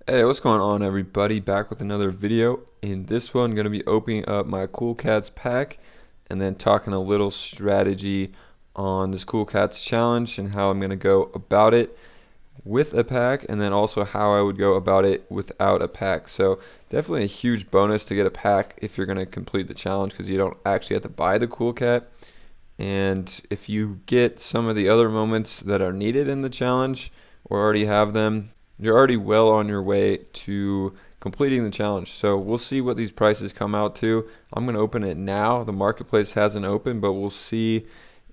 Hey, what's going on, everybody? Back with another video. In this one, I'm going to be opening up my Cool Cats pack and then talking a little strategy on this Cool Cats challenge and how I'm going to go about it with a pack, and then also how I would go about it without a pack. So definitely a huge bonus to get a pack if you're going to complete the challenge, because you don't actually have to buy the Cool Cat. And if you get some of the other moments that are needed in the challenge or already have them, you're already well on your way to completing the challenge. So we'll see what these prices come out to. I'm going to open it now. The marketplace hasn't opened, but we'll see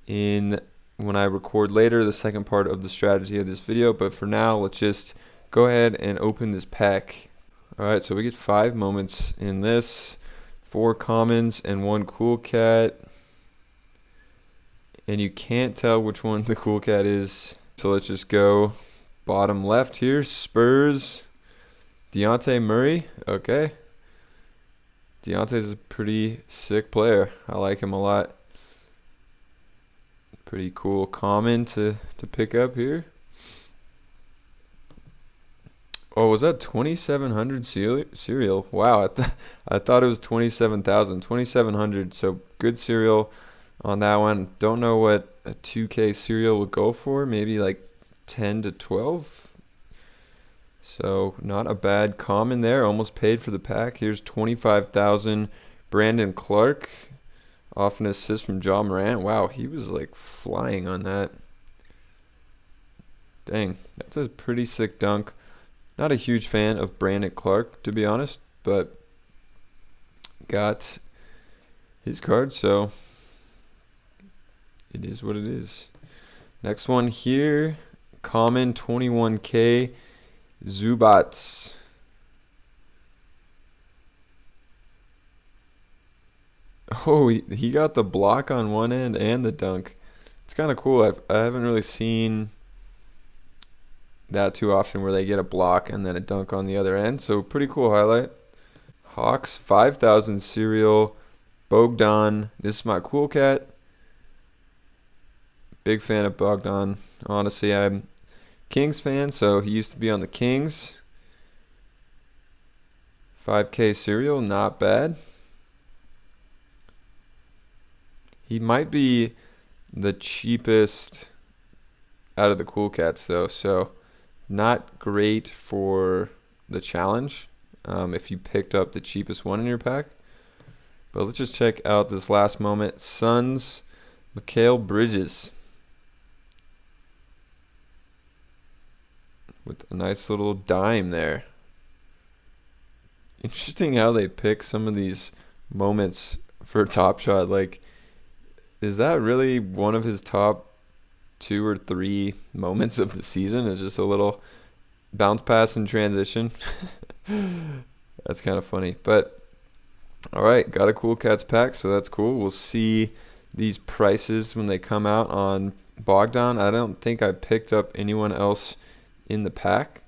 in when I record later the second part of the strategy of this video. But for now, let's just go ahead and open this pack. Alright, so we get 5 moments in this, 4 commons and 1 Cool Cat. And you can't tell which one the Cool Cat is. So let's just go bottom left here. Spurs, Dejounte Murray. Okay. Dejounte's a pretty sick player. I like him a lot. Pretty cool common to pick up here. Oh, was that 2,700 cereal? Wow, I thought it was 27,000. 2,700, so good cereal on that one. Don't know what a 2K cereal would go for. Maybe like 10 to 12. So not a bad common there. Almost paid for the pack. Here's 25,000 Brandon Clark. Off an assist from Ja Morant. Wow, he was like flying on that. Dang, that's a pretty sick dunk. Not a huge fan of Brandon Clark, to be honest, but got his card, so it is what it is. Next one here, common 21K Zubac. Oh, he got the block on one end and the dunk. It's kind of cool. I haven't really seen that too often where they get a block and then a dunk on the other end. So pretty cool highlight. Hawks 5,000 cereal. Bogdan. This is my Cool Cat. Big fan of Bogdan. Honestly, I'm a Kings fan, so he used to be on the Kings. 5K cereal, not bad. He might be the cheapest out of the Cool Cats, though, so not great for the challenge if you picked up the cheapest one in your pack. But let's just check out this last moment. Suns, Mikal Bridges. With a nice little dime there. Interesting how they pick some of these moments for Top Shot. Like, is that really one of his top 2 or 3 moments of the season? It's just a little bounce pass in transition. That's kind of funny. But, alright, got a Cool Cats pack, so that's cool. We'll see these prices when they come out on Bogdan. I don't think I picked up anyone else in the pack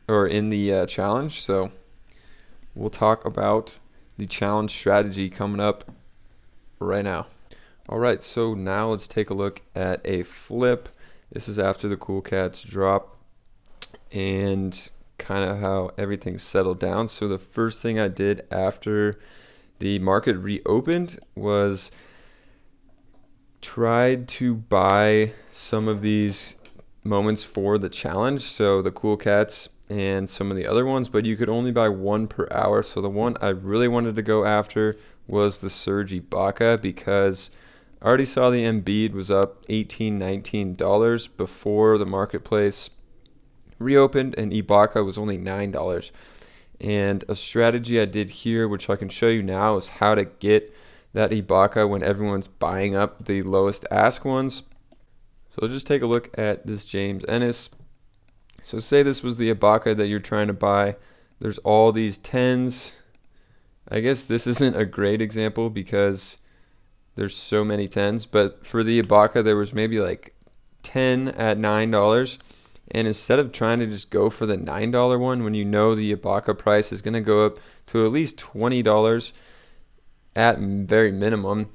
or in the challenge, so we'll talk about the challenge strategy coming up right now. Alright, so now let's take a look at a flip. This is after the Cool Cats drop and kind of how everything settled down. So the first thing I did after the market reopened was tried to buy some of these moments for the challenge, so the Cool Cats and some of the other ones, but you could only buy 1 per hour. So the one I really wanted to go after was the Serge Ibaka, because I already saw the Embiid was up $18, $19 before the marketplace reopened, and Ibaka was only $9. And a strategy I did here, which I can show you now, is how to get that Ibaka when everyone's buying up the lowest ask ones. So let's just take a look at this James Ennis. So say this was the Ibaka that you're trying to buy. There's all these 10s. I guess this isn't a great example because there's so many 10s, but for the Ibaka there was maybe like 10 at $9, and instead of trying to just go for the $9 one when you know the Ibaka price is going to go up to at least $20 at very minimum,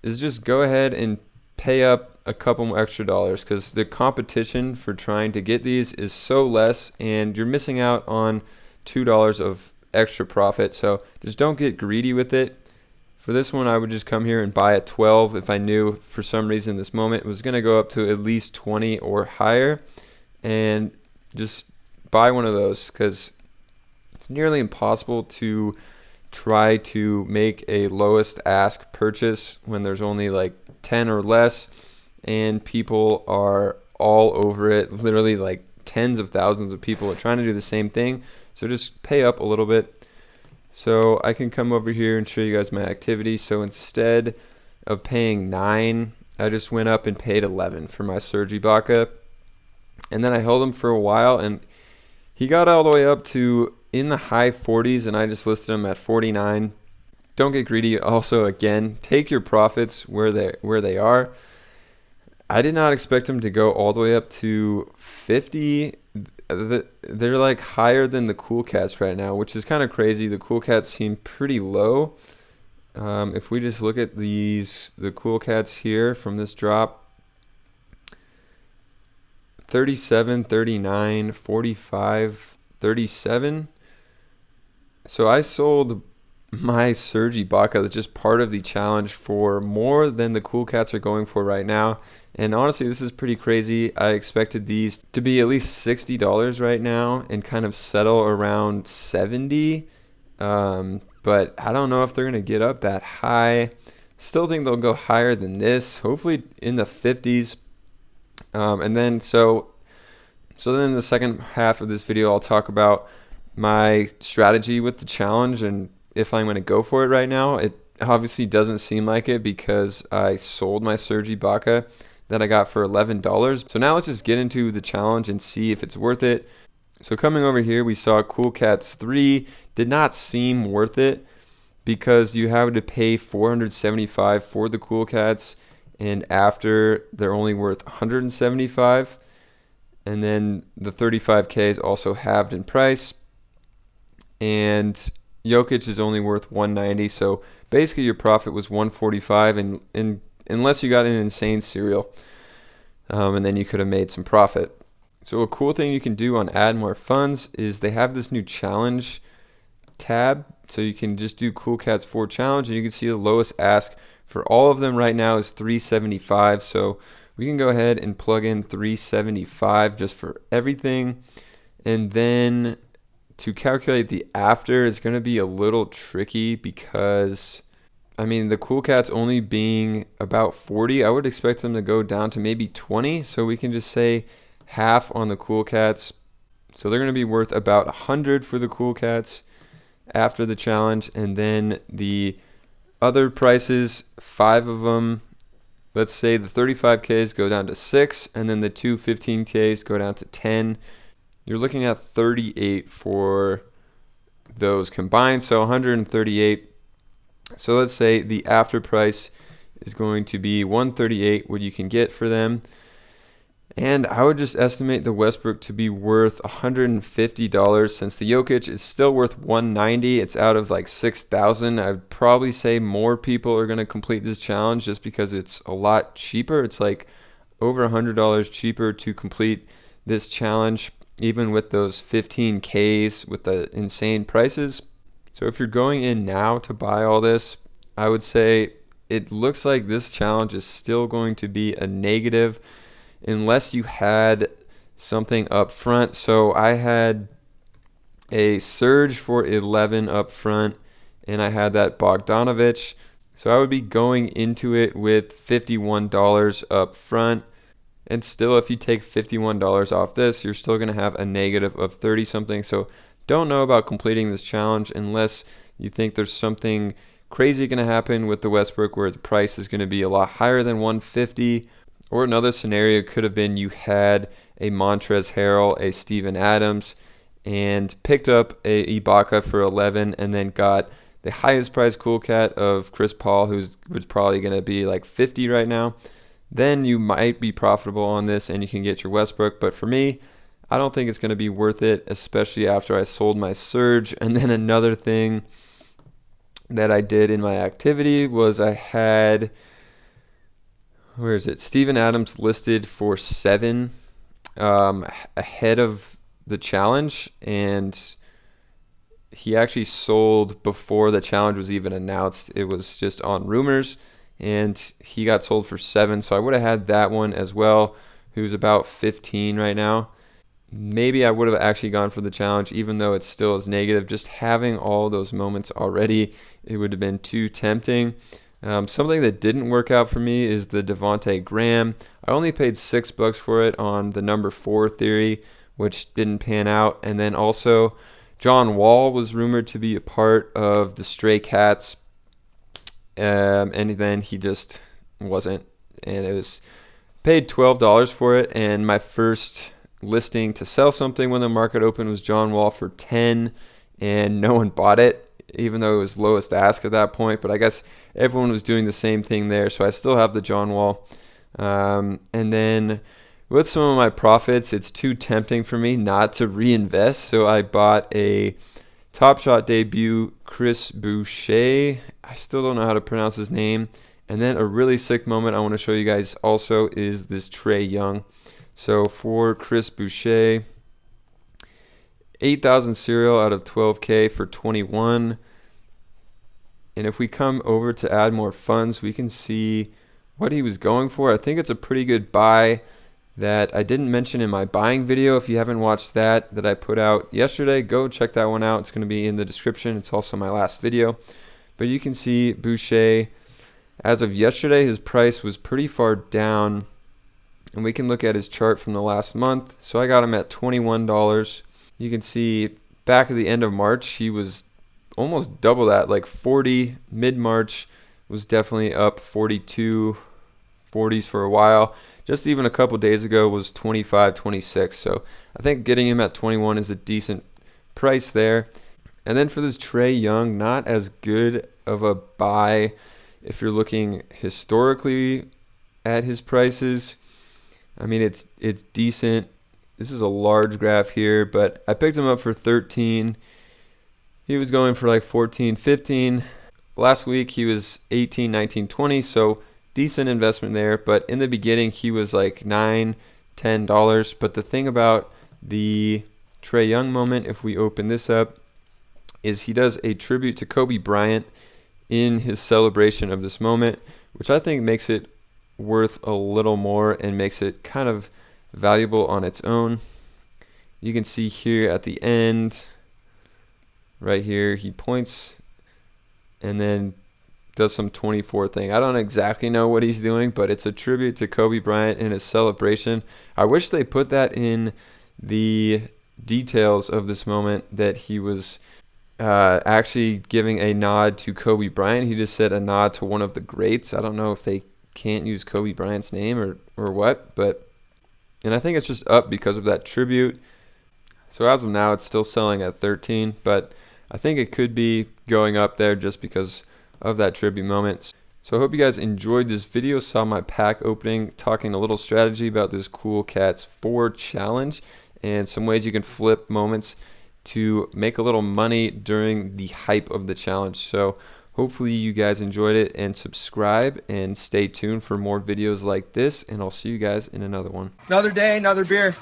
is just go ahead and pay up a couple extra dollars, because the competition for trying to get these is so less, and you're missing out on $2 of extra profit. So just don't get greedy with it. For this one, I would just come here and buy at 12 if I knew for some reason this moment was going to go up to at least 20 or higher, and just buy one of those, because it's nearly impossible to try to make a lowest ask purchase when there's only like 10 or less, and people are all over it. Literally like tens of thousands of people are trying to do the same thing. So just pay up a little bit. So I can come over here and show you guys my activity. So instead of paying 9, I just went up and paid 11 for my Serge Ibaka. And then I held him for a while, and he got all the way up to in the high 40s, and I just listed him at 49. Don't get greedy. Also, again, take your profits where they are. I did not expect him to go all the way up to 50. They're like higher than the Cool Cats right now, which is kind of crazy. The Cool Cats seem pretty low. If we just look at the Cool Cats here from this drop, 37, 39, 45, 37. So I sold my Serge Ibaka, that's just part of the challenge, for more than the Cool Cats are going for right now. And honestly, this is pretty crazy. I expected these to be at least $60 right now and kind of settle around 70. But I don't know if they're going to get up that high. Still think they'll go higher than this, hopefully in the 50s. And then so then in the second half of this video, I'll talk about my strategy with the challenge and if I'm going to go for it right now. It obviously doesn't seem like it, because I sold my Serge Ibaka that I got for $11. So now let's just get into the challenge and see if it's worth it. So coming over here, we saw Cool Cats 3 did not seem worth it, because you have to pay $475 for the Cool Cats, and after they're only worth $175, and then the 35K is also halved in price, and Jokic is only worth $190. So basically your profit was $145, and unless you got an insane serial, and then you could have made some profit. So a cool thing you can do on Add More Funds is they have this new challenge tab, so you can just do Cool Cats 4 challenge, and you can see the lowest ask for all of them right now is $375. So we can go ahead and plug in $375 just for everything, and then to calculate the after is going to be a little tricky, because I mean, the Cool Cats only being about 40, I would expect them to go down to maybe 20. So we can just say half on the Cool Cats. So they're going to be worth about 100 for the Cool Cats after the challenge. And then the other prices, 5 of them, let's say the 35Ks go down to 6, and then the two 15Ks go down to 10. You're looking at 38 for those combined, so 138. So let's say the after price is going to be 138, what you can get for them. And I would just estimate the Westbrook to be worth $150, since the Jokic is still worth $190. It's out of like 6,000. I'd probably say more people are going to complete this challenge just because it's a lot cheaper. It's like over $100 cheaper to complete this challenge, even with those 15Ks with the insane prices. So if you're going in now to buy all this, I would say it looks like this challenge is still going to be a negative unless you had something up front. So I had a Serge for 11 up front, and I had that Bogdanovic. So I would be going into it with $51 up front. And still, if you take $51 off this, you're still going to have a negative of 30 something. So don't know about completing this challenge unless you think there's something crazy going to happen with the Westbrook where the price is going to be a lot higher than 150. Or another scenario could have been you had a Montrezl Harrell, a Steven Adams, and picked up a Ibaka for 11, and then got the highest price Cool Cat of Chris Paul, who's probably going to be like 50 right now. Then you might be profitable on this and you can get your Westbrook. But for me, I don't think it's going to be worth it, especially after I sold my Serge. And then another thing that I did in my activity was I had, where is it? Steven Adams listed for 7 ahead of the challenge, and he actually sold before the challenge was even announced. It was just on rumors, and he got sold for 7. So I would have had that one as well, who's about 15 right now. Maybe I would have actually gone for the challenge, even though it still is negative. Just having all those moments already, it would have been too tempting. Something that didn't work out for me is the Devonte Graham. I only paid $6 for it on the number 4 theory, which didn't pan out. And then also, John Wall was rumored to be a part of the Stray Cats, and then he just wasn't. And it was paid $12 for it, and my first listing to sell something when the market opened was John Wall for 10, and no one bought it, even though it was lowest ask at that point. But I guess everyone was doing the same thing there, so I still have the John Wall. And then with some of my profits, it's too tempting for me not to reinvest, so I bought a Top Shot debut, Chris Boucher. I still don't know how to pronounce his name. And then a really sick moment I want to show you guys also is this Trae Young. So for Chris Boucher, 8,000 serial out of 12K for 21. And if we come over to add more funds, we can see what he was going for. I think it's a pretty good buy that I didn't mention in my buying video. If you haven't watched that I put out yesterday, go check that one out. It's going to be in the description. It's also my last video. But you can see Boucher, as of yesterday, his price was pretty far down. And we can look at his chart from the last month. So I got him at $21. You can see back at the end of March, he was almost double that, like 40. Mid-March was definitely up 42, 40s for a while. Just even a couple days ago was 25, 26. So I think getting him at 21 is a decent price there. And then for this Trae Young, not as good of a buy if you're looking historically at his prices. I mean, it's decent. This is a large graph here, but I picked him up for 13. He was going for like 14, 15. Last week he was 18, 19, 20, so decent investment there. But in the beginning he was like $9, $10. But the thing about the Trae Young moment, if we open this up, is he does a tribute to Kobe Bryant in his celebration of this moment, which I think makes it worth a little more and makes it kind of valuable on its own. You can see here at the end, right here, he points and then does some 24 thing. I don't exactly know what he's doing, but it's a tribute to Kobe Bryant in his celebration. I wish they put that in the details of this moment, that he was actually giving a nod to Kobe Bryant. He just said a nod to one of the greats. I don't know if they can't use Kobe Bryant's name or what, and I think it's just up because of that tribute. So as of now, it's still selling at 13, but I think it could be going up there just because of that tribute moment. So I hope you guys enjoyed this video, saw my pack opening, talking a little strategy about this Cool Cats 4 challenge and some ways you can flip moments to make a little money during the hype of the challenge. So hopefully you guys enjoyed it, and subscribe and stay tuned for more videos like this, and I'll see you guys in another one. Another day, another beer.